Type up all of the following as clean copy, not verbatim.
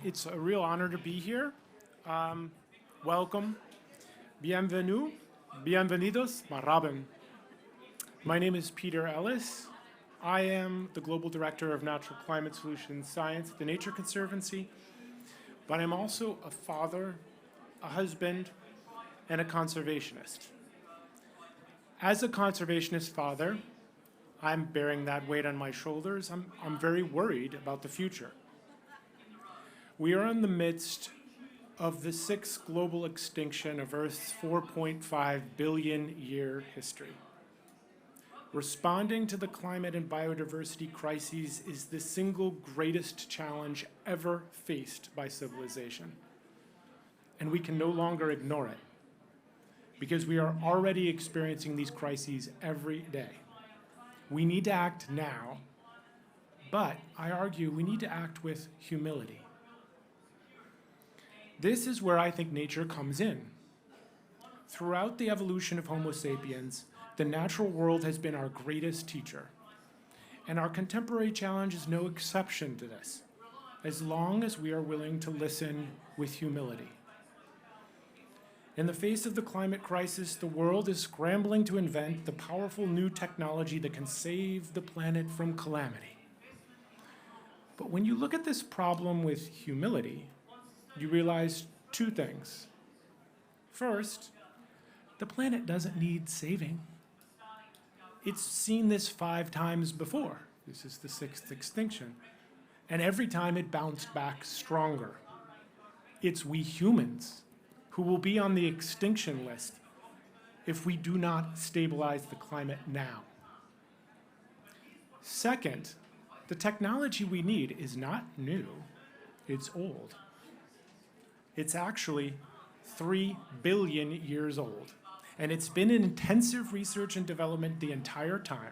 It's a real honor to be here. Welcome. Bienvenue. Bienvenidos. Marhaban. My name is Peter Ellis. I am the Global Director of Natural Climate Solutions Science at the Nature Conservancy, but I'm also a father, a husband, and a conservationist. As a conservationist father, I'm bearing that weight on my shoulders. I'm very worried about the future. We are in the midst of the sixth global extinction of Earth's 4.5 billion year history. Responding to the climate and biodiversity crises is the single greatest challenge ever faced by civilization. And we can no longer ignore it, because we are already experiencing these crises every day. We need to act now, but I argue we need to act with humility. This is where I think nature comes in. Throughout the evolution of Homo sapiens, the natural world has been our greatest teacher. And our contemporary challenge is no exception to this, as long as we are willing to listen with humility. In the face of the climate crisis, the world is scrambling to invent the powerful new technology that can save the planet from calamity. But when you look at this problem with humility, you realize two things. First, the planet doesn't need saving. It's seen this 5 times before. This is the 6th extinction. And every time it bounced back stronger. It's we humans who will be on the extinction list if we do not stabilize the climate now. Second, the technology we need is not new, it's old. It's actually 3 billion years old. And it's been in intensive research and development the entire time,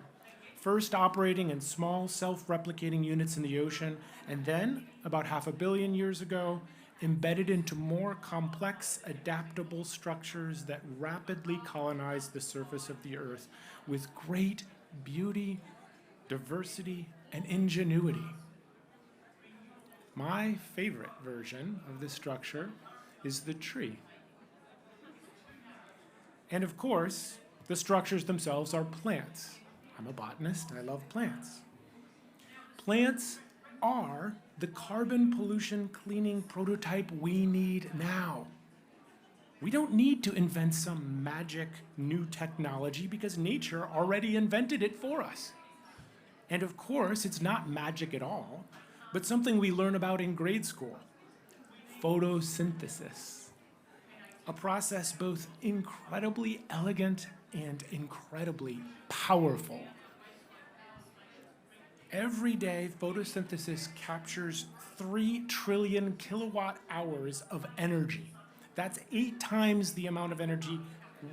first operating in small self-replicating units in the ocean, and then, about 500 million years ago, embedded into more complex, adaptable structures that rapidly colonize the surface of the Earth with great beauty, diversity, and ingenuity. My favorite version of this structure is the tree. And of course, the structures themselves are plants. I'm a botanist, I love plants. Plants are the carbon pollution cleaning prototype we need now. We don't need to invent some magic new technology because nature already invented it for us. And of course, it's not magic at all, but something we learn about in grade school. Photosynthesis. A process both incredibly elegant and incredibly powerful. Every day, photosynthesis captures 3 trillion kilowatt hours of energy. That's 8 times the amount of energy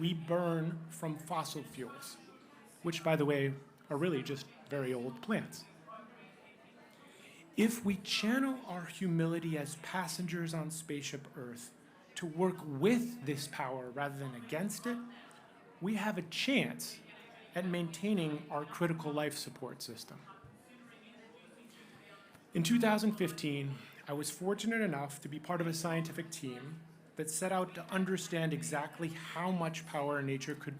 we burn from fossil fuels, which, by the way, are really just very old plants. If we channel our humility as passengers on Spaceship Earth to work with this power rather than against it, we have a chance at maintaining our critical life support system. In 2015, I was fortunate enough to be part of a scientific team that set out to understand exactly how much power nature could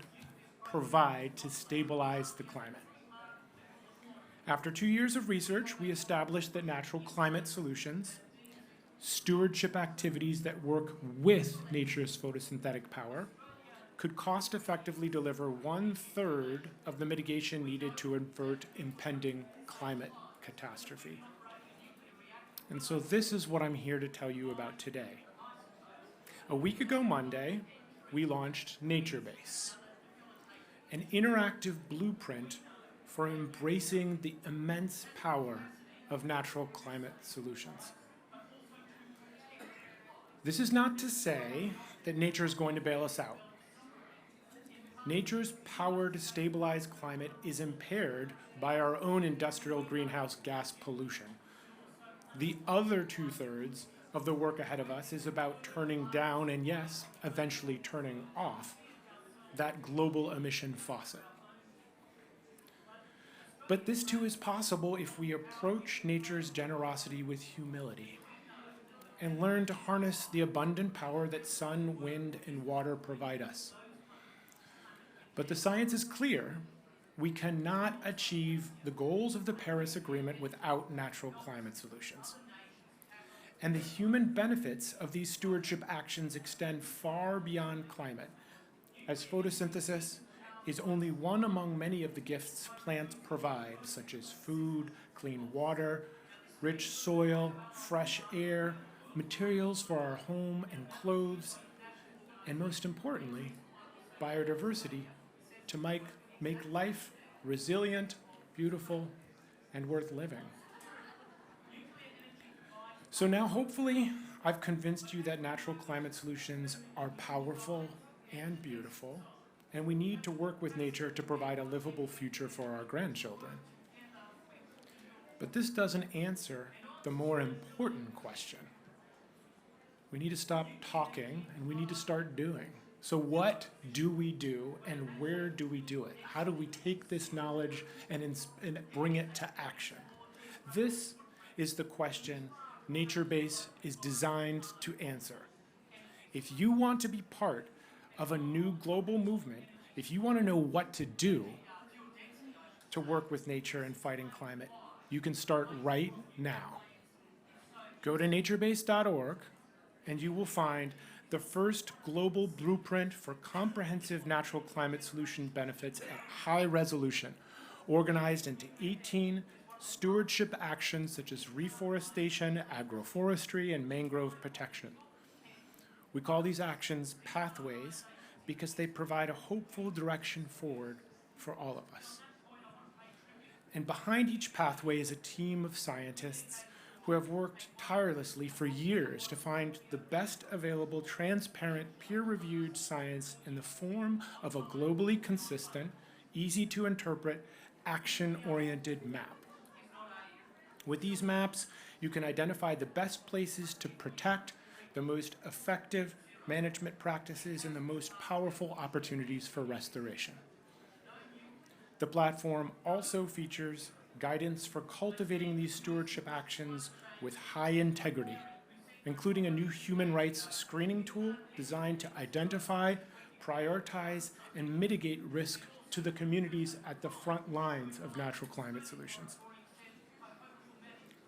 provide to stabilize the climate. After 2 years of research, we established that natural climate solutions, stewardship activities that work with nature's photosynthetic power, could cost-effectively deliver 1/3 of the mitigation needed to avert impending climate catastrophe. And so this is what I'm here to tell you about today. A week ago Monday, we launched NatureBase, an interactive blueprint for embracing the immense power of natural climate solutions. This is not to say that nature is going to bail us out. Nature's power to stabilize climate is impaired by our own industrial greenhouse gas pollution. The other 2/3 of the work ahead of us is about turning down and, yes, eventually turning off that global emission faucet. But this too is possible if we approach nature's generosity with humility. and learn to harness the abundant power that sun, wind, and water provide us. But the science is clear. We cannot achieve the goals of the Paris Agreement without natural climate solutions. And the human benefits of these stewardship actions extend far beyond climate, as photosynthesis is only one among many of the gifts plants provide, such as food, clean water, rich soil, fresh air, materials for our home and clothes, and most importantly, biodiversity to make life resilient, beautiful, and worth living. So now hopefully I've convinced you that natural climate solutions are powerful and beautiful, and we need to work with nature to provide a livable future for our grandchildren. But this doesn't answer the more important question. We need to stop talking and we need to start doing. So what do we do and where do we do it? How do we take this knowledge and bring it to action? This is the question NatureBase is designed to answer. If you want to be part of a new global movement, if you want to know what to do to work with nature and fighting climate, you can start right now. Go to naturebase.org and you will find the first global blueprint for comprehensive natural climate solution benefits at high resolution, organized into 18 stewardship actions such as reforestation, agroforestry, and mangrove protection. We call these actions pathways because they provide a hopeful direction forward for all of us. And behind each pathway is a team of scientists who have worked tirelessly for years to find the best available, transparent, peer-reviewed science in the form of a globally consistent, easy-to-interpret, action-oriented map. With these maps, you can identify the best places to protect, the most effective management practices, and the most powerful opportunities for restoration. The platform also features guidance for cultivating these stewardship actions with high integrity, including a new human rights screening tool designed to identify, prioritize, and mitigate risk to the communities at the front lines of natural climate solutions.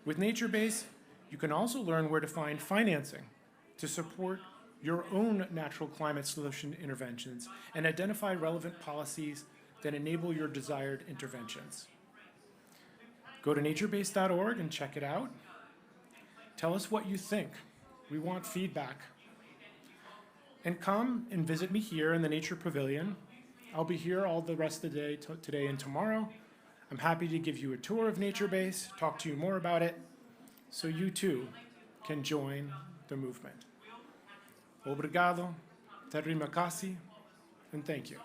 With NatureBase, you can also learn where to find financing to support your own natural climate solution interventions and identify relevant policies that enable your desired interventions. Go to naturebase.org and check it out. Tell us what you think. We want feedback. And come and visit me here in the Nature Pavilion. I'll be here all the rest of the day, today and tomorrow. I'm happy to give you a tour of NatureBase, talk to you more about it, so you too can join the movement. Obrigado, terima kasih, and thank you.